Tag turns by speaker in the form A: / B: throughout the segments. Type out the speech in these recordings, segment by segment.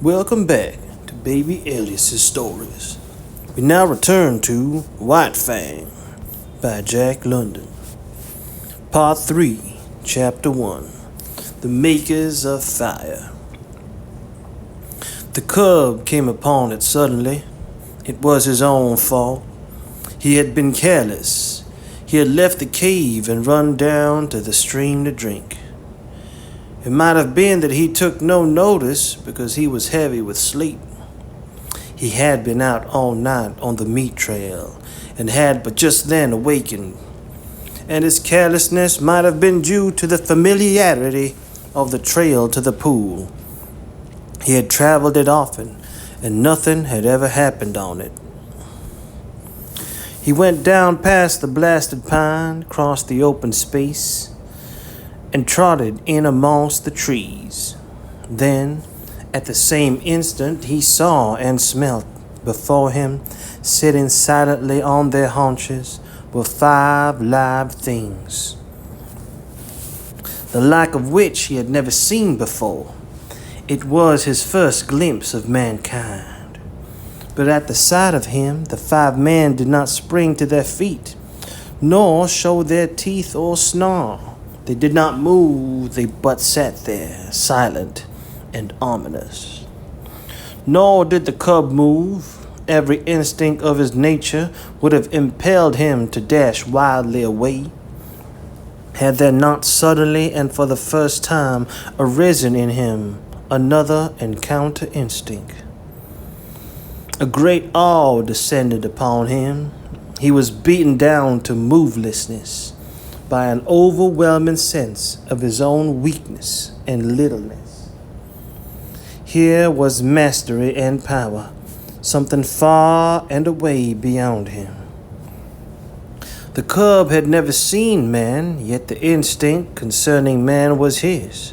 A: Welcome back to Baby Elias's stories. We now return to White Fang by Jack London. Part 3, Chapter 1, The Makers of Fire. The cub came upon it suddenly. It was his own fault. He had been careless. He had left the cave and run down to the stream to drink. It might have been that he took no notice because he was heavy with sleep. He had been out all night on the meat trail and had but just then awakened, and his carelessness might have been due to the familiarity of the trail to the pool. He had traveled it often, and nothing had ever happened on it. He went down past the blasted pine, crossed the open space, and trotted in amongst the trees. Then, at the same instant, he saw and smelt before him, sitting silently on their haunches, were 5 live things, the like of which he had never seen before. It was his first glimpse of mankind. But at the sight of him, the 5 men did not spring to their feet, nor show their teeth or snarl. They did not move, they but sat there, silent and ominous. Nor did the cub move. Every instinct of his nature would have impelled him to dash wildly away, had there not suddenly and for the first time arisen in him another and counter instinct. A great awe descended upon him. He was beaten down to movelessness by an overwhelming sense of his own weakness and littleness. Here was mastery and power, something far and away beyond him. The cub had never seen man, yet the instinct concerning man was his.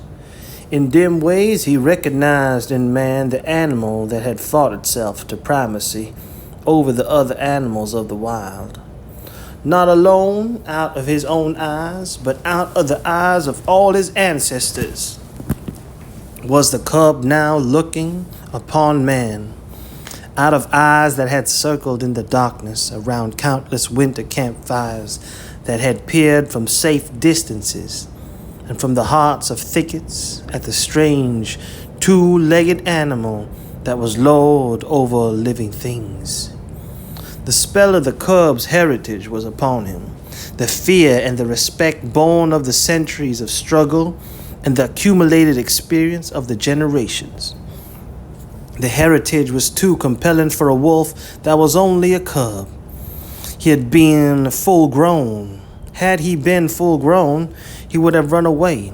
A: In dim ways he recognized in man the animal that had fought itself to primacy over the other animals of the wild. Not alone out of his own eyes, but out of the eyes of all his ancestors, was the cub now looking upon man. Out of eyes that had circled in the darkness around countless winter campfires, that had peered from safe distances, and from the hearts of thickets at the strange 2-legged animal that was lord over living things. The spell of the cub's heritage was upon him, the fear and the respect born of the centuries of struggle and the accumulated experience of the generations. The heritage was too compelling for a wolf that was only a cub. He had been full grown. Had he been full grown, he would have run away.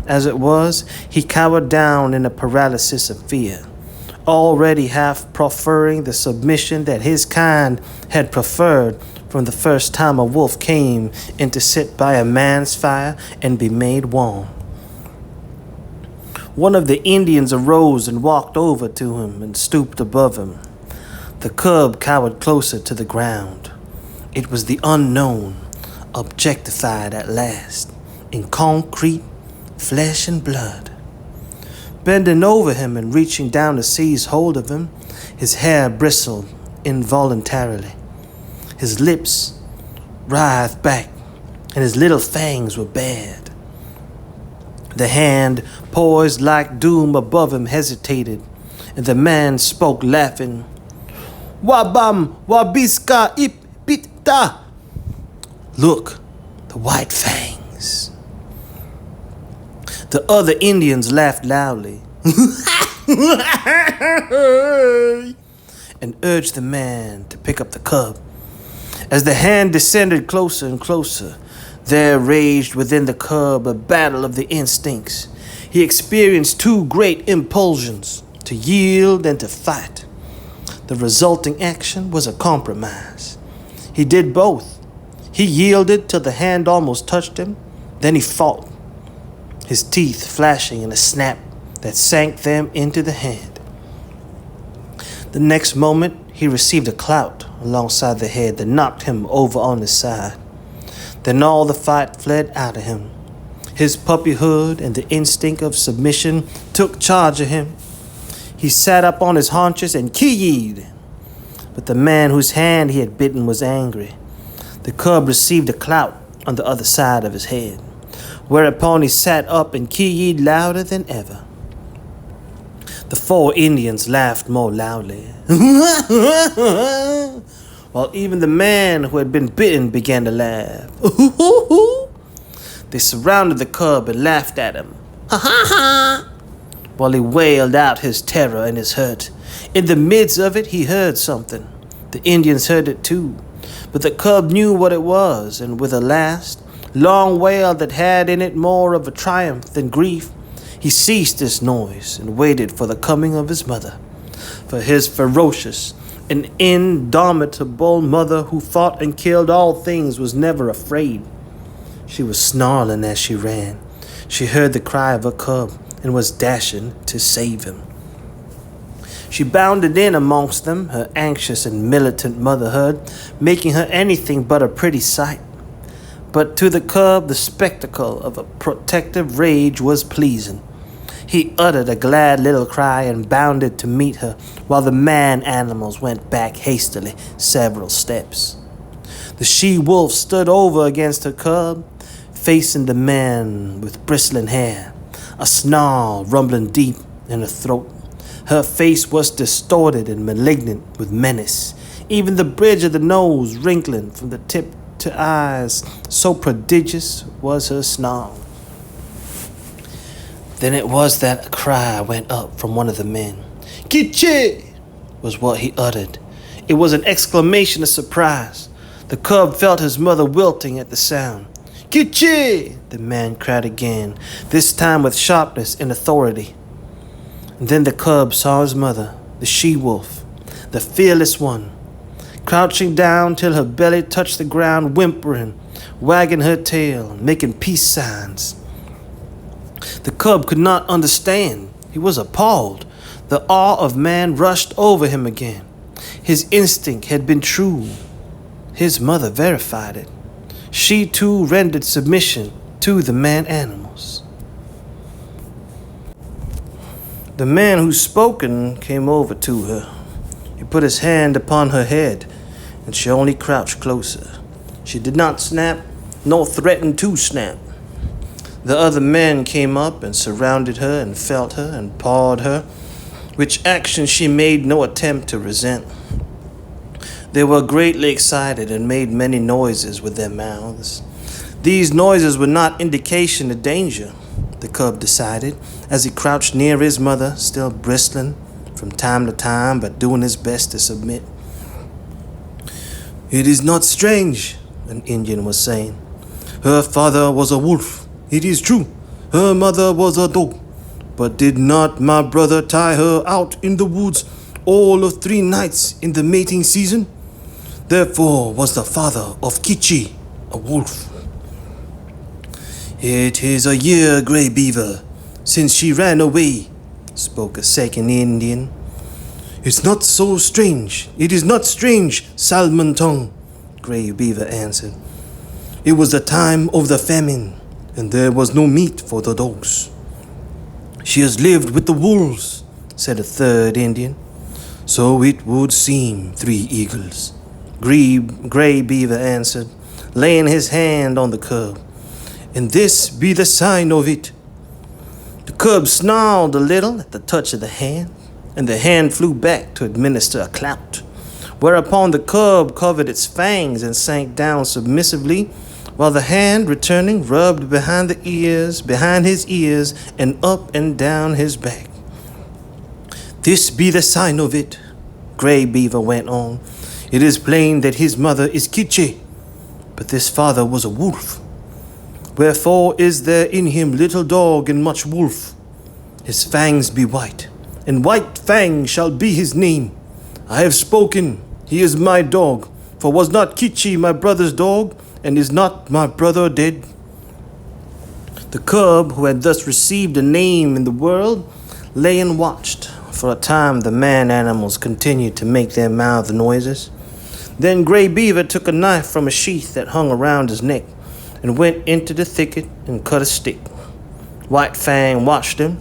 A: As it was, he cowered down in a paralysis of fear, already half preferring the submission that his kind had preferred from the first time a wolf came in to sit by a man's fire and be made warm. One of the Indians arose and walked over to him and stooped above him. The cub cowered closer to the ground. It was the unknown, objectified at last, in concrete flesh and blood. Bending over him and reaching down to seize hold of him, his hair bristled involuntarily. His lips writhed back, and his little fangs were bared. The hand, poised like doom above him, hesitated, and the man spoke, laughing. Wabam, wabiska, ip, pita. Look, the white fangs. The other Indians laughed loudly and urged the man to pick up the cub. As the hand descended closer and closer, there raged within the cub a battle of the instincts. He experienced 2 great impulsions, to yield and to fight. The resulting action was a compromise. He did both. He yielded till the hand almost touched him, then he fought, his teeth flashing in a snap that sank them into the hand. The next moment, he received a clout alongside the head that knocked him over on his side. Then all the fight fled out of him. His puppyhood and the instinct of submission took charge of him. He sat up on his haunches and ki-yeed. But the man whose hand he had bitten was angry. The cub received a clout on the other side of his head, whereupon he sat up and ki-yeed louder than ever. The 4 Indians laughed more loudly, while even the man who had been bitten began to laugh. They surrounded the cub and laughed at him, while he wailed out his terror and his hurt. In the midst of it, he heard something. The Indians heard it too, but the cub knew what it was, and with a last, long wail that had in it more of a triumph than grief, he ceased his noise and waited for the coming of his mother. For his ferocious and indomitable mother, who fought and killed all things, was never afraid. She was snarling as she ran. She heard the cry of her cub and was dashing to save him. She bounded in amongst them, her anxious and militant motherhood making her anything but a pretty sight. But to the cub, the spectacle of a protective rage was pleasing. He uttered a glad little cry and bounded to meet her, while the man animals went back hastily several steps. The she-wolf stood over against her cub, facing the man with bristling hair, a snarl rumbling deep in her throat. Her face was distorted and malignant with menace, even the bridge of the nose wrinkling from the tip to eyes, so prodigious was her snarl. Then it was that a cry went up from one of the men. "Kitche!" was what he uttered. It was an exclamation of surprise. The cub felt his mother wilting at the sound. "Kitche!" the man cried again, this time with sharpness and authority. And then the cub saw his mother, the she-wolf, the fearless one, crouching down till her belly touched the ground, whimpering, wagging her tail, making peace signs. The cub could not understand. He was appalled. The awe of man rushed over him again. His instinct had been true. His mother verified it. She too rendered submission to the man animals. The man who spoken came over to her. He put his hand upon her head, and she only crouched closer. She did not snap, nor threaten to snap. The other men came up and surrounded her and felt her and pawed her, which action she made no attempt to resent. They were greatly excited and made many noises with their mouths. These noises were not indication of danger, the cub decided, as he crouched near his mother, still bristling from time to time, but doing his best to submit. "It is not strange," an Indian was saying. "Her father was a wolf. It is true, her mother was a dog. But did not my brother tie her out in the woods all of 3 nights in the mating season? Therefore was the father of Kichi a wolf." "It is a year, Grey Beaver, since she ran away," spoke a second Indian. "It's not so strange. It is not strange, Salmon Tongue," Grey Beaver answered. "It was the time of the famine, and there was no meat for the dogs." "She has lived with the wolves," said a third Indian. "So it would seem, 3 Eagles," Grey Beaver answered, laying his hand on the cub. "And this be the sign of it." The cub snarled a little at the touch of the hand, and the hand flew back to administer a clout, whereupon the cub covered its fangs and sank down submissively, while the hand, returning, rubbed behind his ears, and up and down his back. "This be the sign of it," Grey Beaver went on. "It is plain that his mother is Kitche, but this father was a wolf. Wherefore is there in him little dog and much wolf? His fangs be white, and White Fang shall be his name. I have spoken, he is my dog, for was not Kitche my brother's dog, and is not my brother dead?" The cub, who had thus received a name in the world, lay and watched. For a time the man animals continued to make their mouth noises. Then Grey Beaver took a knife from a sheath that hung around his neck, and went into the thicket and cut a stick. White Fang watched him.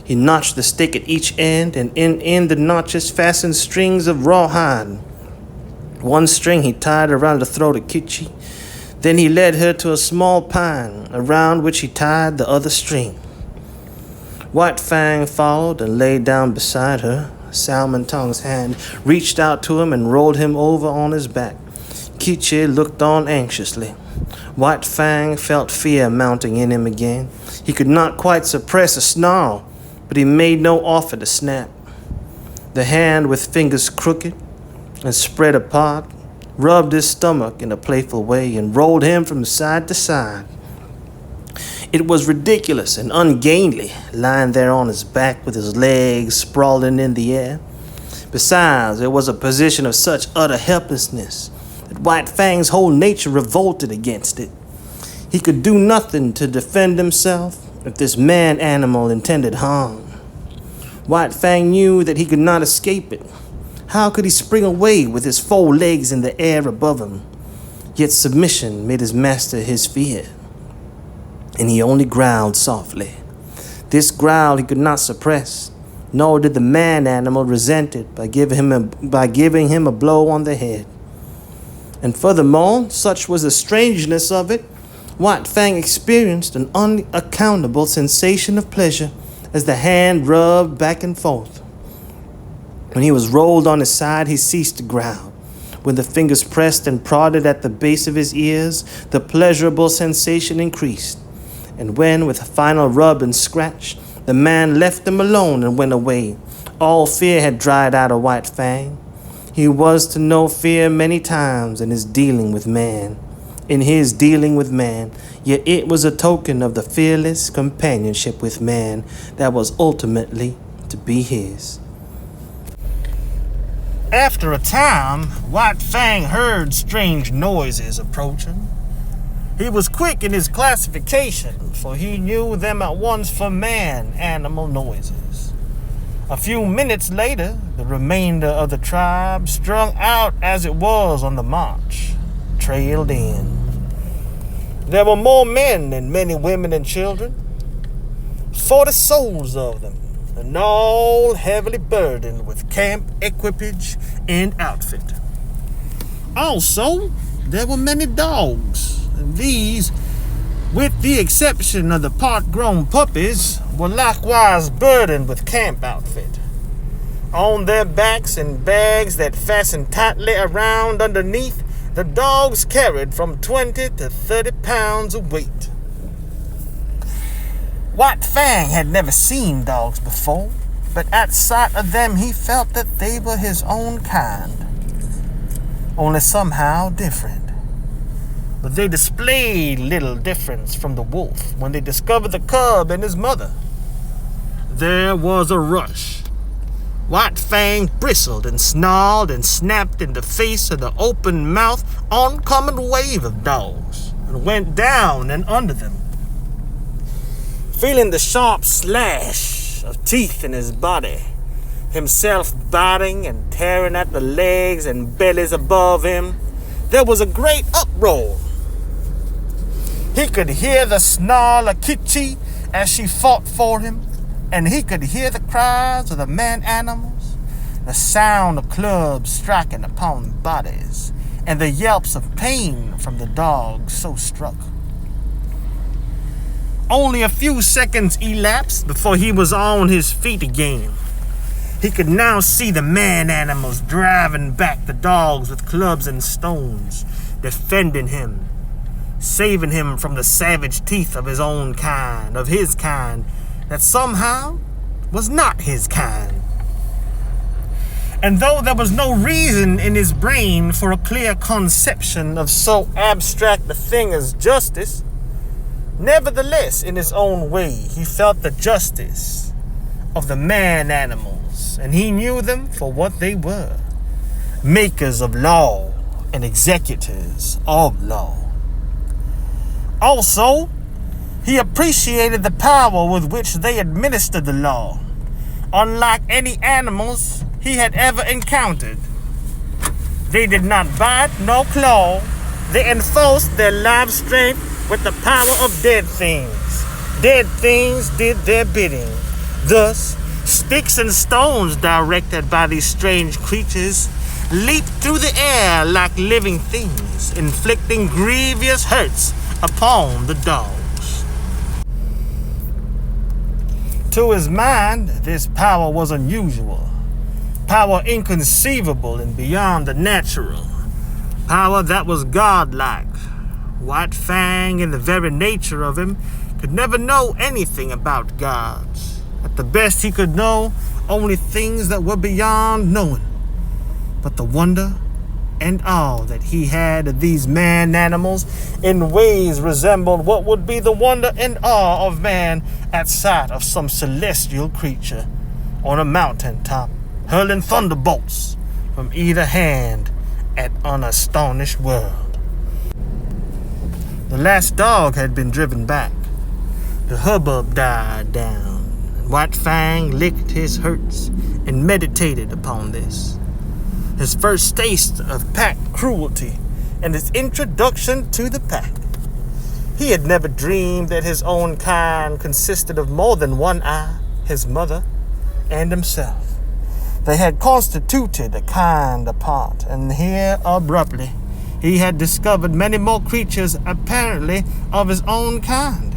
A: He notched the stick at each end, and in the notches fastened strings of rawhide. One string he tied around the throat of Kitchi. Then he led her to a small pine, around which he tied the other string. White Fang followed and lay down beside her. Salmon Tongue's hand reached out to him and rolled him over on his back. Kitchi looked on anxiously. White Fang felt fear mounting in him again. He could not quite suppress a snarl, but he made no offer to snap. The hand, with fingers crooked and spread apart, rubbed his stomach in a playful way and rolled him from side to side. It was ridiculous and ungainly, lying there on his back with his legs sprawling in the air. Besides, it was a position of such utter helplessness that White Fang's whole nature revolted against it. He could do nothing to defend himself if this man-animal intended harm. White Fang knew that he could not escape it. How could he spring away with his 4 legs in the air above him? Yet submission made his master his fear, and he only growled softly. This growl he could not suppress, nor did the man-animal resent it by giving him a blow on the head. And furthermore, such was the strangeness of it, White Fang experienced an unaccountable sensation of pleasure as the hand rubbed back and forth. When he was rolled on his side, he ceased to growl. When the fingers pressed and prodded at the base of his ears, the pleasurable sensation increased. And when, with a final rub and scratch, the man left him alone and went away, all fear had dried out of White Fang. He was to know fear many times in his dealing with man. Yet it was a token of the fearless companionship with man that was ultimately to be his. After a time, White Fang heard strange noises approaching. He was quick in his classification, for he knew them at once for man-animal noises. A few minutes later, the remainder of the tribe, strung out as it was on the march, trailed in. There were more men and many women and children, 40 souls of them, and all heavily burdened with camp equipage and outfit. Also, there were many dogs, and these, with the exception of the part-grown puppies, were likewise burdened with camp outfit. On their backs and bags that fastened tightly around underneath, the dogs carried from 20 to 30 pounds of weight. White Fang had never seen dogs before, but at sight of them he felt that they were his own kind, only somehow different. But they displayed little difference from the wolf when they discovered the cub and his mother. There was a rush. White Fang bristled and snarled and snapped in the face of the open-mouthed, oncoming wave of dogs and went down and under them. Feeling the sharp slash of teeth in his body, himself biting and tearing at the legs and bellies above him, there was a great uproar. He could hear the snarl of Kitchi as she fought for him, and he could hear the cries of the man-animals, the sound of clubs striking upon bodies, and the yelps of pain from the dogs so struck. Only a few seconds elapsed before he was on his feet again. He could now see the man-animals driving back the dogs with clubs and stones, defending him, saving him from the savage teeth of his own kind, of his kind, that somehow was not his kind. And though there was no reason in his brain for a clear conception of so abstract a thing as justice, nevertheless, in his own way, he felt the justice of the man-animals, and he knew them for what they were, makers of law and executors of law. Also, he appreciated the power with which they administered the law, unlike any animals he had ever encountered. They did not bite nor claw. They enforced their life strength with the power of dead things. Dead things did their bidding. Thus, sticks and stones directed by these strange creatures leaped through the air like living things, inflicting grievous hurts upon the dogs. To his mind, this power was unusual, power inconceivable and beyond the natural, power that was godlike. White Fang, in the very nature of him, could never know anything about gods. At the best, he could know only things that were beyond knowing. But the wonder and awe that he had of these man-animals in ways resembled what would be the wonder and awe of man at sight of some celestial creature on a mountain-top, hurling thunderbolts from either hand at an astonished world. The last dog had been driven back. The hubbub died down, and White Fang licked his hurts and meditated upon this. His first taste of pack cruelty and his introduction to the pack. He had never dreamed that his own kind consisted of more than one eye, his mother, and himself. They had constituted a kind apart, and here, abruptly, he had discovered many more creatures apparently of his own kind.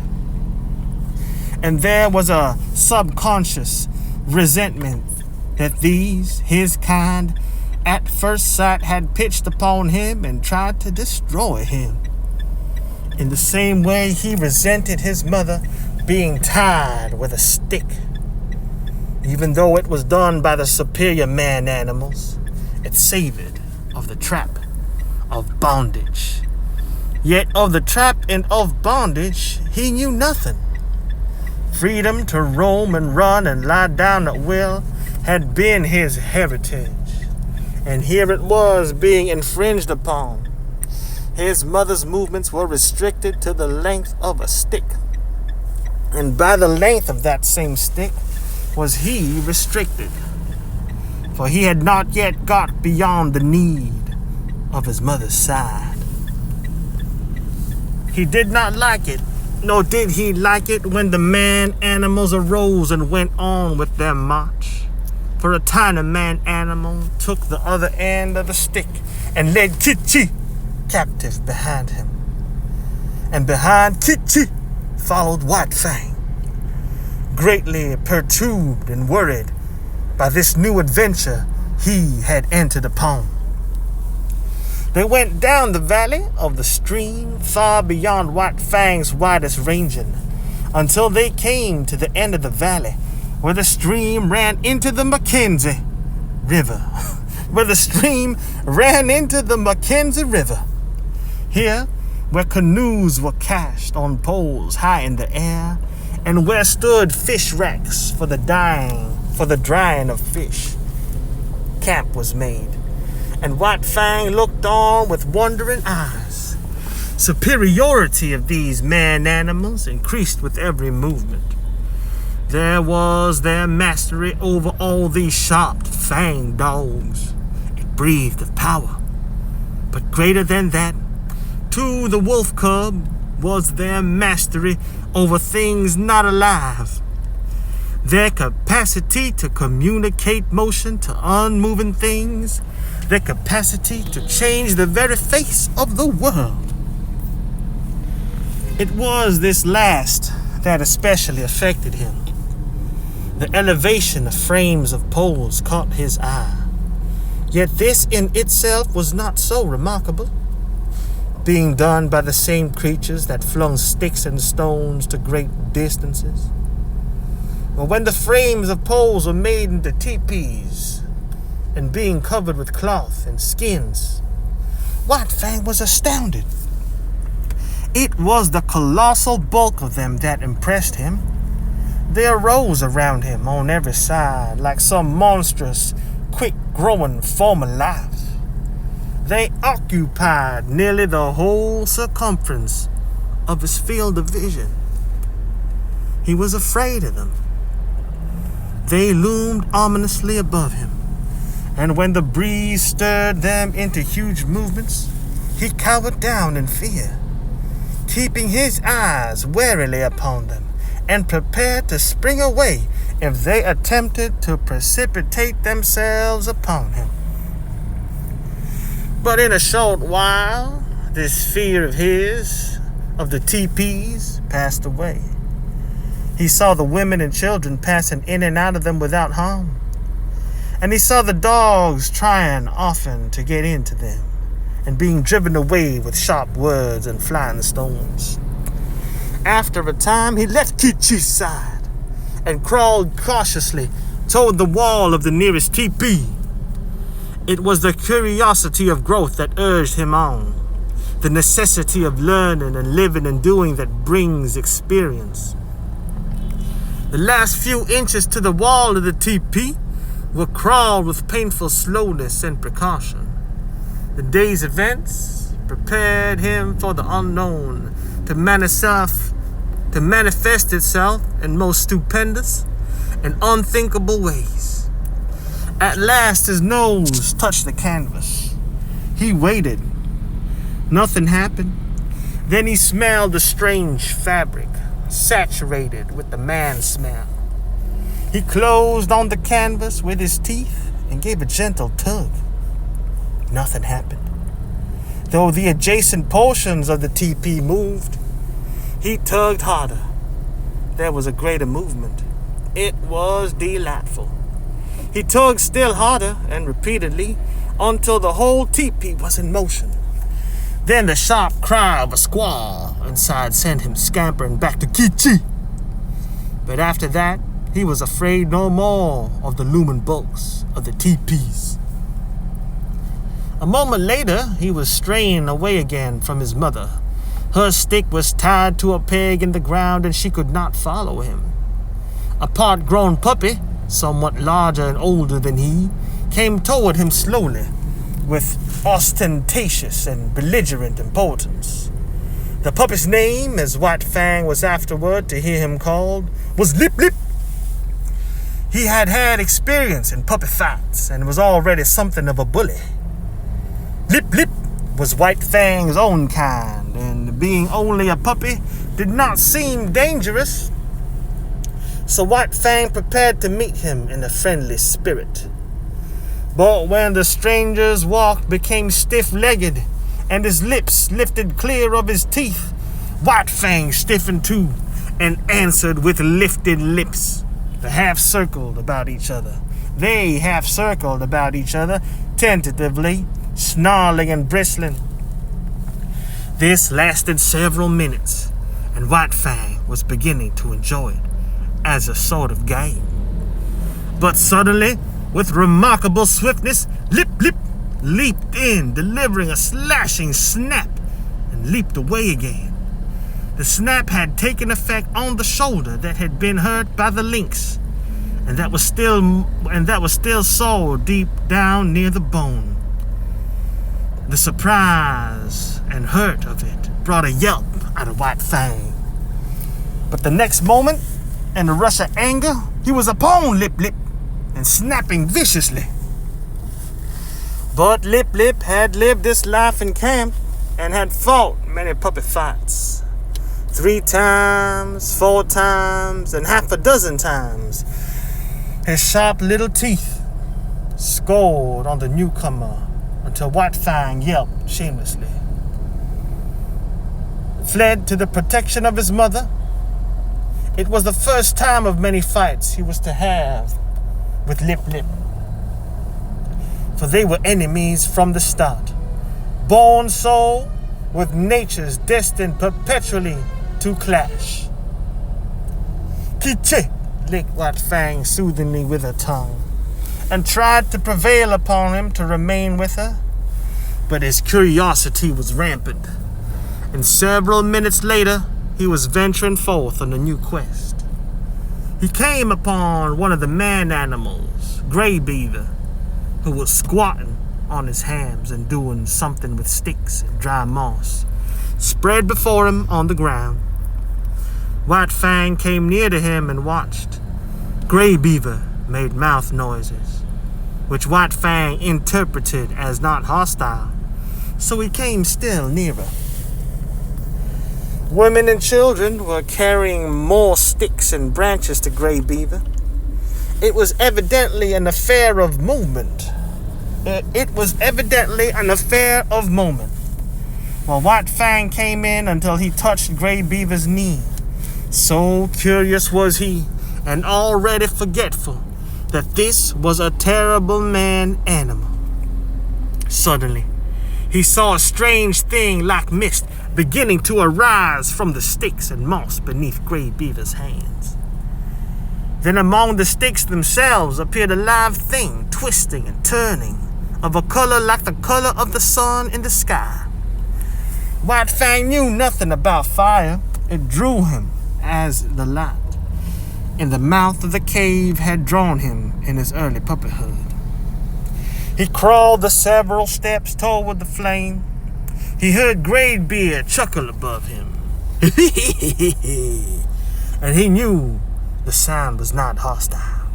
A: And there was a subconscious resentment that these, his kind, at first sight had pitched upon him and tried to destroy him. In the same way he resented his mother being tied with a stick. Even though it was done by the superior man-animals, it savored of the trap of bondage. Yet of the trap and of bondage he knew nothing. Freedom to roam and run and lie down at will had been his heritage. And here it was being infringed upon. His mother's movements were restricted to the length of a stick. And by the length of that same stick was he restricted. For he had not yet got beyond the need of his mother's side. He did not like it, nor did he like it when the man-animals arose and went on with their march. For a tiny man-animal took the other end of the stick and led Kitchi captive behind him. And behind Kitchi followed White Fang, greatly perturbed and worried by this new adventure he had entered upon. They went down the valley of the stream far beyond White Fang's widest ranging until they came to the end of the valley where the stream ran into the Mackenzie River. Here, where canoes were cached on poles high in the air, and where stood fish racks for the drying of fish, camp was made, and White Fang looked on with wondering eyes. Superiority of these man-animals increased with every movement. There was their mastery over all these sharp fanged dogs. It breathed of power. But greater than that, to the wolf cub was their mastery over things not alive. Their capacity to communicate motion to unmoving things, their capacity to change the very face of the world. It was this last that especially affected him. The elevation of frames of poles caught his eye. Yet this in itself was not so remarkable, being done by the same creatures that flung sticks and stones to great distances. But when the frames of poles were made into teepees and being covered with cloth and skins, White Fang was astounded. It was the colossal bulk of them that impressed him. They arose around him on every side like some monstrous, quick-growing form of life. They occupied nearly the whole circumference of his field of vision. He was afraid of them. They loomed ominously above him, and when the breeze stirred them into huge movements, he cowered down in fear, keeping his eyes warily upon them, and prepared to spring away if they attempted to precipitate themselves upon him. But in a short while, this fear of his, of the teepees, passed away. He saw the women and children passing in and out of them without harm. And he saw the dogs trying often to get into them and being driven away with sharp words and flying stones. After a time, he left Kichi's side and crawled cautiously toward the wall of the nearest teepee. It was the curiosity of growth that urged him on, the necessity of learning and living and doing that brings experience. The last few inches to the wall of the teepee were crawled with painful slowness and precaution. The day's events prepared him for the unknown to manifest itself in most stupendous and unthinkable ways. At last his nose touched the canvas. He waited. Nothing happened. Then he smelled the strange fabric, saturated with the man smell. He closed on the canvas with his teeth and gave a gentle tug. Nothing happened. Though the adjacent portions of the teepee moved, he tugged harder. There was a greater movement. It was delightful. He tugged still harder and repeatedly until the whole teepee was in motion. Then the sharp cry of a squaw inside sent him scampering back to Kichi. But after that, he was afraid no more of the looming bulks of the teepees. A moment later, he was straying away again from his mother. Her stick was tied to a peg in the ground and she could not follow him. A part-grown puppy, somewhat larger and older than he, came toward him slowly with ostentatious and belligerent importance. The puppy's name, as White Fang was afterward to hear him called, was Lip Lip. He had had experience in puppy fights and was already something of a bully. Lip Lip was White Fang's own kind, and being only a puppy did not seem dangerous. So White Fang prepared to meet him in a friendly spirit. But when the stranger's walk became stiff-legged and his lips lifted clear of his teeth, White Fang stiffened too and answered with lifted lips. They half circled about each other. Tentatively, snarling and bristling. This lasted several minutes, and White Fang was beginning to enjoy it as a sort of game. But suddenly, with remarkable swiftness, Lip Lip leaped in, delivering a slashing snap, and leaped away again. The snap had taken effect on the shoulder that had been hurt by the lynx, and that was still sore deep down near the bone. The surprise and hurt of it brought a yelp out of White Fang. But the next moment, in a rush of anger, he was upon Lip Lip and snapping viciously. But Lip Lip had lived this life in camp and had fought many puppy fights. 3 times, 4 times, and half a dozen times. His sharp little teeth scored on the newcomer until White Fang yelped shamelessly. Fled to the protection of his mother. It was the first time of many fights he was to have with Lip Lip, for they were enemies from the start, born so, with natures destined perpetually to clash. Kiche, licked White Fang soothingly with her tongue, and tried to prevail upon him to remain with her, but his curiosity was rampant, and several minutes later he was venturing forth on a new quest. He came upon one of the man animals, Gray Beaver, who was squatting on his hams and doing something with sticks and dry moss spread before him on the ground. White Fang came near to him and watched. Gray Beaver made mouth noises, which White Fang interpreted as not hostile, so he came still nearer. Women and children were carrying more sticks and branches to Gray Beaver, It was evidently an affair of movement. It was evidently an affair of moment. Well, White Fang came in until he touched Gray Beaver's knee. So curious was he, and already forgetful, that this was a terrible man-animal. Suddenly, he saw a strange thing like mist beginning to arise from the sticks and moss beneath Gray Beaver's hands. Then among the sticks themselves appeared a live thing, twisting and turning, of a color like the color of the sun in the sky. White Fang knew nothing about fire. It drew him as the light in the mouth of the cave had drawn him in his early puppyhood. He crawled the several steps toward the flame. He heard Graybeard chuckle above him. And he knew the sound was not hostile.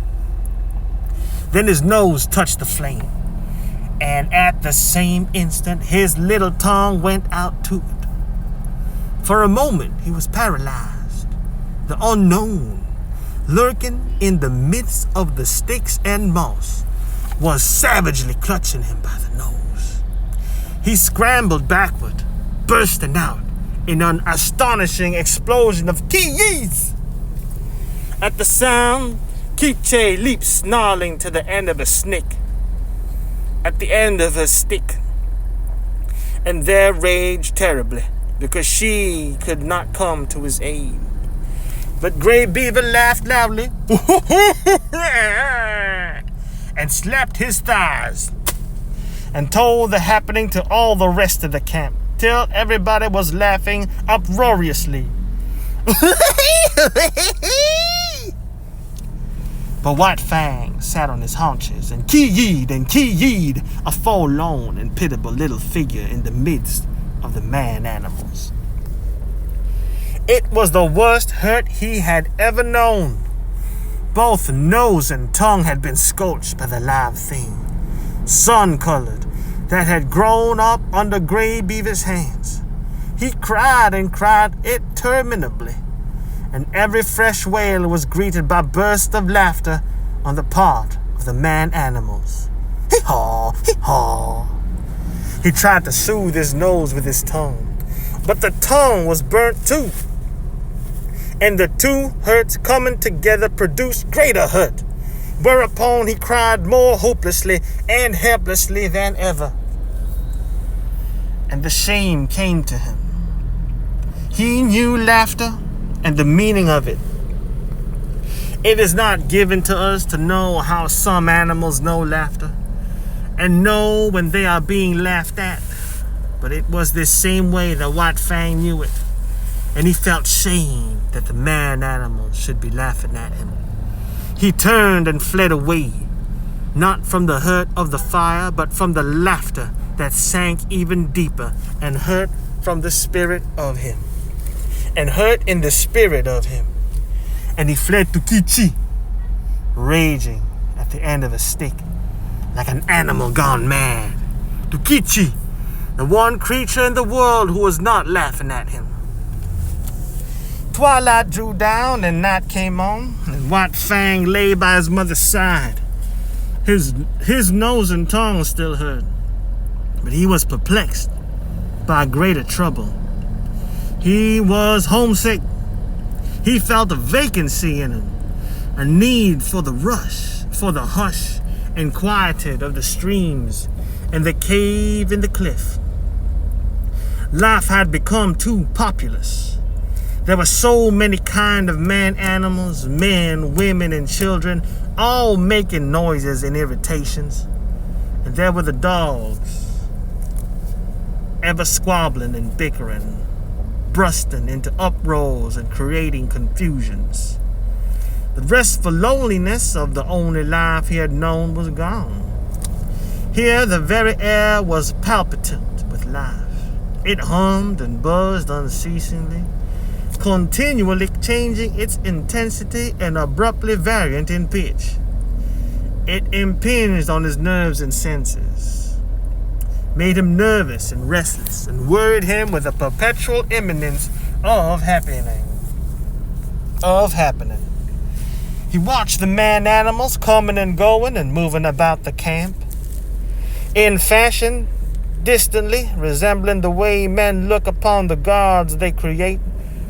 A: Then his nose touched the flame, and at the same instant his little tongue went out to it. For a moment he was paralyzed. The unknown, lurking in the midst of the sticks and moss, was savagely clutching him by the nose. He scrambled backward, bursting out in an astonishing explosion of ki-yees. At the sound, Kiche leaped snarling to the end of a snake, at the end of her stick, and there raged terribly because she could not come to his aid. But Gray Beaver laughed loudly and slapped his thighs and told the happening to all the rest of the camp, till everybody was laughing uproariously. But White Fang sat on his haunches and ki-yeed, a forlorn and pitiable little figure in the midst of the man-animals. It was the worst hurt he had ever known. Both nose and tongue had been scorched by the live thing, sun-colored, that had grown up under Gray Beaver's hands. He cried and cried interminably, and every fresh wail was greeted by bursts of laughter on the part of the man-animals. Hee-haw, hee-haw. He tried to soothe his nose with his tongue, but the tongue was burnt too, and the two hurts coming together produced greater hurt, whereupon he cried more hopelessly and helplessly than ever. And the shame came to him. He knew laughter and the meaning of it. It is not given to us to know how some animals know laughter and know when they are being laughed at, but it was this same way that White Fang knew it, and he felt shame that the man-animals should be laughing at him. He turned and fled away, not from the hurt of the fire, but from the laughter that sank even deeper and hurt from the spirit of him. And hurt in the spirit of him. And he fled to Kichi, raging at the end of a stick, like an animal gone mad. To Kichi, the one creature in the world who was not laughing at him. Twilight drew down and night came on, and White Fang lay by his mother's side. His nose and tongue still hurt, but he was perplexed by greater trouble. He was homesick. He felt a vacancy in him, a need for the rush, for the hush and quietude of the streams and the cave in the cliff. Life had become too populous. There were so many kind of man-animals, men, women, and children, all making noises and irritations. And there were the dogs, ever squabbling and bickering, bursting into uproars and creating confusions. The restful loneliness of the only life he had known was gone. Here the very air was palpitant with life. It hummed and buzzed unceasingly, continually changing its intensity and abruptly variant in pitch. It impinged on his nerves and senses, made him nervous and restless, and worried him with a perpetual imminence of happening. He watched the man-animals coming and going and moving about the camp, in fashion distantly resembling the way men look upon the gods they create.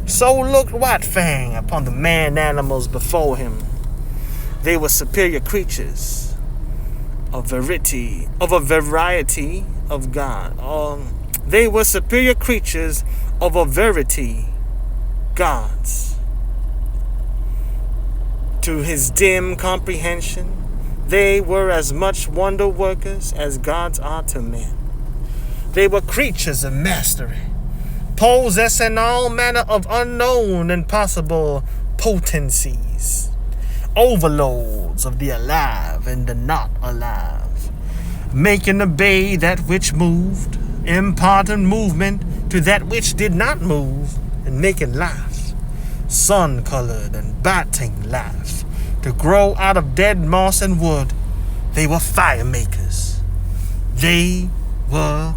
A: So looked White Fang upon the man-animals before him. They were superior creatures of a variety of God. They were superior creatures of a variety gods. To his dim comprehension, they were as much wonder workers as gods are to men. They were creatures of mastery, possessing all manner of unknown and possible potencies, overlords of the alive and the not alive, making obey that which moved, imparting movement to that which did not move, and making life, sun-colored and biting life, to grow out of dead moss and wood. They were fire makers. They were